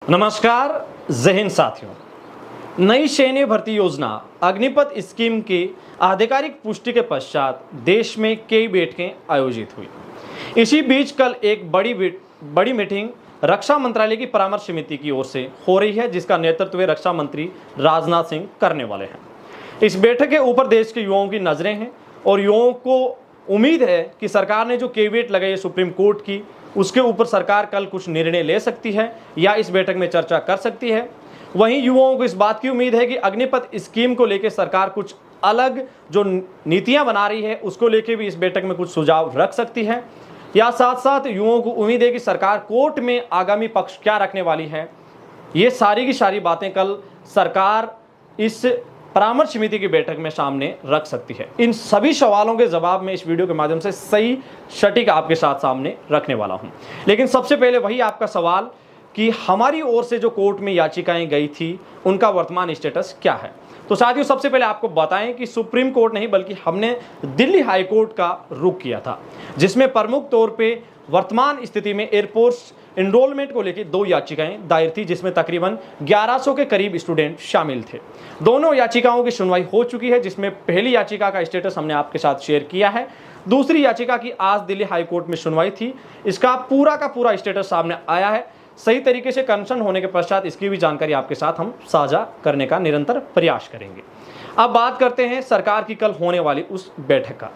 नमस्कार जय हिंद साथियों। नई सैन्य भर्ती योजना अग्निपथ स्कीम की आधिकारिक पुष्टि के पश्चात देश में कई बैठकें आयोजित हुई। इसी बीच कल एक बड़ी मीटिंग रक्षा मंत्रालय की परामर्श समिति की ओर से हो रही है, जिसका नेतृत्व रक्षा मंत्री राजनाथ सिंह करने वाले हैं। इस बैठक के ऊपर देश के युवाओं की नजरें हैं और युवाओं को उम्मीद है कि सरकार ने जो कैविएट लगाई है सुप्रीम कोर्ट की, उसके ऊपर सरकार कल कुछ निर्णय ले सकती है या इस बैठक में चर्चा कर सकती है। वहीं युवाओं को इस बात की उम्मीद है कि अग्निपथ स्कीम को लेकर सरकार कुछ अलग जो नीतियां बना रही है उसको लेकर भी इस बैठक में कुछ सुझाव रख सकती है। या साथ साथ युवाओं को उम्मीद है कि सरकार कोर्ट में आगामी पक्ष क्या रखने वाली है। ये सारी की सारी बातें कल सरकार इस परामर्श समिति की बैठक में सामने रख सकती है। इन सभी सवालों के जवाब में इस वीडियो के माध्यम से सही सटीक आपके साथ सामने रखने वाला हूं। लेकिन सबसे पहले वही आपका सवाल कि हमारी ओर से जो कोर्ट में याचिकाएं गई थी उनका वर्तमान स्टेटस क्या है। तो साथियों, सबसे पहले आपको बताएं कि सुप्रीम कोर्ट नहीं बल्कि हमने दिल्ली हाई कोर्ट का रुख किया था, जिसमें प्रमुख तौर पे वर्तमान स्थिति में एयरफोर्स एनरोलमेंट को लेकर 2 याचिकाएं दायर थी, जिसमें तकरीबन 1100 के करीब स्टूडेंट शामिल थे। दोनों याचिकाओं की सुनवाई हो चुकी है, जिसमें पहली याचिका का स्टेटस हमने आपके साथ शेयर किया है। दूसरी याचिका की आज दिल्ली हाई कोर्ट में सुनवाई थी। इसका पूरा का पूरा स्टेटस सामने आया है। सही तरीके से कंसर्न होने के पश्चात इसकी भी जानकारी आपके साथ हम साझा करने का निरंतर प्रयास करेंगे। अब बात करते हैं सरकार की कल होने वाली उस बैठक का।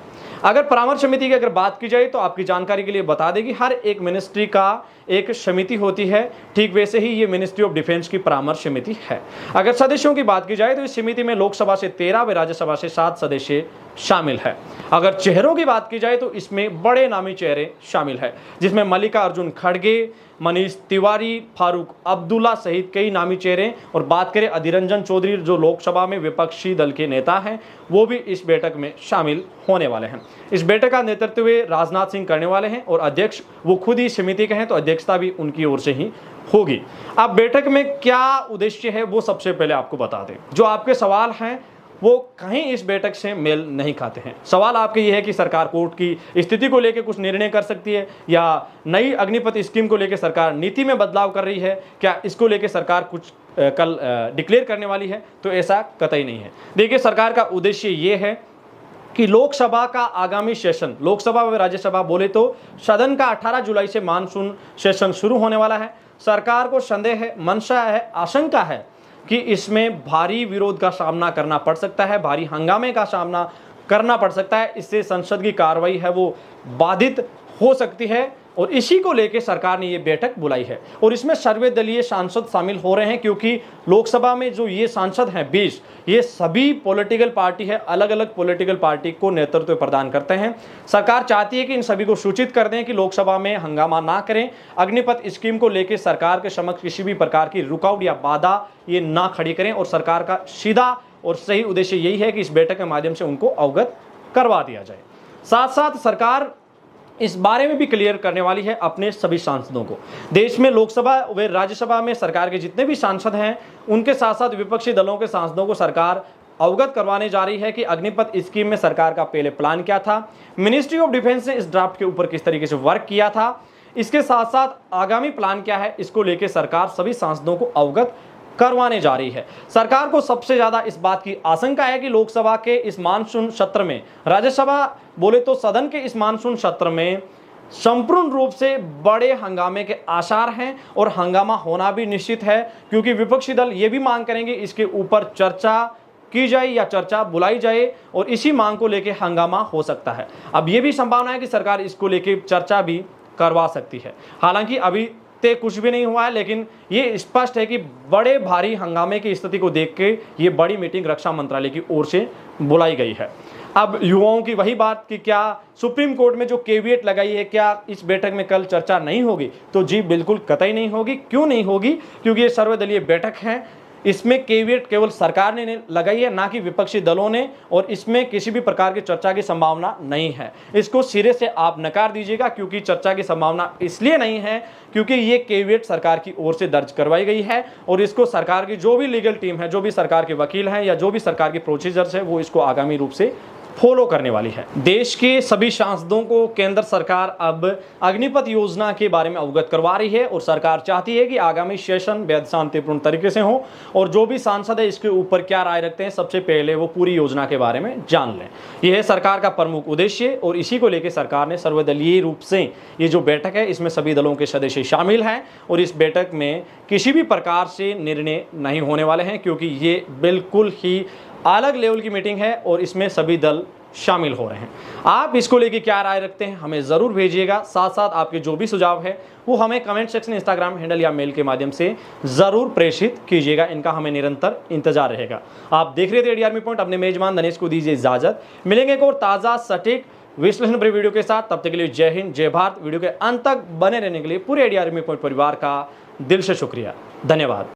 अगर परामर्श समिति की अगर बात की जाए तो आपकी जानकारी के लिए बता दें कि हर एक मिनिस्ट्री का एक समिति होती है, ठीक वैसे ही ये मिनिस्ट्री ऑफ डिफेंस की परामर्श समिति है। अगर सदस्यों की बात की जाए तो इस समिति में लोकसभा से 13 व राज्यसभा से 7 सदस्य शामिल है। अगर चेहरों की बात की जाए तो इसमें बड़े नामी चेहरे शामिल है, जिसमें मल्लिकार्जुन खड़गे, मनीष तिवारी, फारूक अब्दुल्ला सहित कई नामी चेहरे। और बात करें अधीर रंजन चौधरी जो लोकसभा में विपक्षी दल के नेता हैं, वो भी इस बैठक में शामिल होने वाले हैं। इस बैठक का नेतृत्व राजनाथ सिंह करने वाले हैं और अध्यक्ष वो खुद ही समिति के हैं, तो अध्यक्षता भी उनकी ओर से ही होगी। अब बैठक में क्या उद्देश्य है वो सबसे पहले आपको बता दें। जो आपके सवाल हैं वो कहीं इस बैठक से मेल नहीं खाते हैं। सवाल आपके ये है कि सरकार कोर्ट की स्थिति को लेकर कुछ निर्णय कर सकती है या नई अग्निपथ स्कीम को लेकर सरकार नीति में बदलाव कर रही है, क्या इसको लेकर सरकार कुछ कल डिक्लेयर करने वाली है। तो ऐसा कतई नहीं है। देखिए, सरकार का उद्देश्य ये है कि लोकसभा का आगामी सेशन, लोकसभा व राज्यसभा बोले तो सदन का 18 जुलाई से मानसून सेशन शुरू होने वाला है। सरकार को संदेह है, मंशा है, आशंका है कि इसमें भारी विरोध का सामना करना पड़ सकता है, भारी हंगामे का सामना करना पड़ सकता है। इससे संसद की कार्रवाई है वो बाधित हो सकती है और इसी को लेकर सरकार ने ये बैठक बुलाई है। और इसमें सर्वदलीय सांसद शामिल हो रहे हैं, क्योंकि लोकसभा में जो ये सांसद हैं 20, ये सभी पॉलिटिकल पार्टी है, अलग अलग पॉलिटिकल पार्टी को नेतृत्व प्रदान करते हैं। सरकार चाहती है कि इन सभी को सूचित कर दें कि लोकसभा में हंगामा ना करें, अग्निपथ स्कीम को लेकर सरकार के समक्ष किसी भी प्रकार की रुकावट या बाधा ये ना खड़ी करें। और सरकार का सीधा और सही उद्देश्य यही है कि इस बैठक के माध्यम से उनको अवगत करवा दिया जाए। साथ साथ सरकार इस बारे में भी क्लियर करने वाली है अपने सभी सांसदों को। देश में लोकसभा व राज्यसभा में सरकार के जितने भी सांसद हैं उनके साथ साथ विपक्षी दलों के सांसदों को सरकार अवगत करवाने जा रही है कि अग्निपथ स्कीम में सरकार का पहले प्लान क्या था, मिनिस्ट्री ऑफ डिफेंस ने इस ड्राफ्ट के ऊपर किस तरीके से वर्क किया था, इसके साथ साथ आगामी प्लान क्या है, इसको लेकर सरकार सभी सांसदों को अवगत करवाने जा रही है। सरकार को सबसे ज्यादा इस बात की आशंका है कि लोकसभा के इस मानसून सत्र में, राज्यसभा बोले तो सदन के इस मानसून सत्र में संपूर्ण रूप से बड़े हंगामे के आसार हैं और हंगामा होना भी निश्चित है, क्योंकि विपक्षी दल ये भी मांग करेंगे इसके ऊपर चर्चा की जाए या चर्चा बुलाई जाए और इसी मांग को लेकर हंगामा हो सकता है। अब ये भी संभावना है कि सरकार इसको लेकर चर्चा भी करवा सकती है। हालांकि अभी कुछ भी नहीं हुआ है, लेकिन ये स्पष्ट है कि बड़े भारी हंगामे की स्थिति को देख के ये बड़ी मीटिंग रक्षा मंत्रालय की ओर से बुलाई गई है। अब युवाओं की वही बात कि क्या सुप्रीम कोर्ट में जो कैविएट लगाई है, क्या इस बैठक में कल चर्चा नहीं होगी। तो जी बिल्कुल कतई नहीं होगी। क्यों नहीं होगी? क्योंकि ये सर्वदलीय बैठक है, इसमें कैविएट केवल सरकार ने लगाई है, ना कि विपक्षी दलों ने, और इसमें किसी भी प्रकार की चर्चा की संभावना नहीं है। इसको सिरे से आप नकार दीजिएगा, क्योंकि चर्चा की संभावना इसलिए नहीं है क्योंकि ये कैविएट सरकार की ओर से दर्ज करवाई गई है और इसको सरकार की जो भी लीगल टीम है, जो भी सरकार के वकील हैं या जो भी सरकार की प्रोसीजर्स है, वो इसको आगामी रूप से फॉलो करने वाली है। देश के सभी सांसदों को केंद्र सरकार अब अग्निपथ योजना के बारे में अवगत करवा रही है और सरकार चाहती है कि आगामी सेशन बेहद शांतिपूर्ण तरीके से हो और जो भी सांसद है इसके ऊपर क्या राय रखते हैं सबसे पहले वो पूरी योजना के बारे में जान लें। यह है सरकार का प्रमुख उद्देश्य और इसी को लेकर सरकार ने सर्वदलीय रूप से ये जो बैठक है इसमें सभी दलों के सदस्य शामिल हैं और इस बैठक में किसी भी प्रकार से निर्णय नहीं होने वाले हैं क्योंकि ये बिल्कुल ही अलग लेवल की मीटिंग है और इसमें सभी दल शामिल हो रहे हैं। आप इसको लेके क्या राय रखते हैं हमें ज़रूर भेजिएगा। साथ साथ आपके जो भी सुझाव है वो हमें कमेंट सेक्शन, इंस्टाग्राम हैंडल या मेल के माध्यम से ज़रूर प्रेषित कीजिएगा। इनका हमें निरंतर इंतजार रहेगा। आप देख रहे थे एडी आर्मी पॉइंट। अपने मेजबान दिनेश को दीजिए इजाज़त। मिलेंगे एक और ताज़ा सटीक विश्लेषण भरी वीडियो के साथ। तब तक के लिए जय हिंद, जय भारत। वीडियो के अंत तक बने रहने के लिए पूरे एडी आर्मी पॉइंट परिवार का दिल से शुक्रिया। धन्यवाद।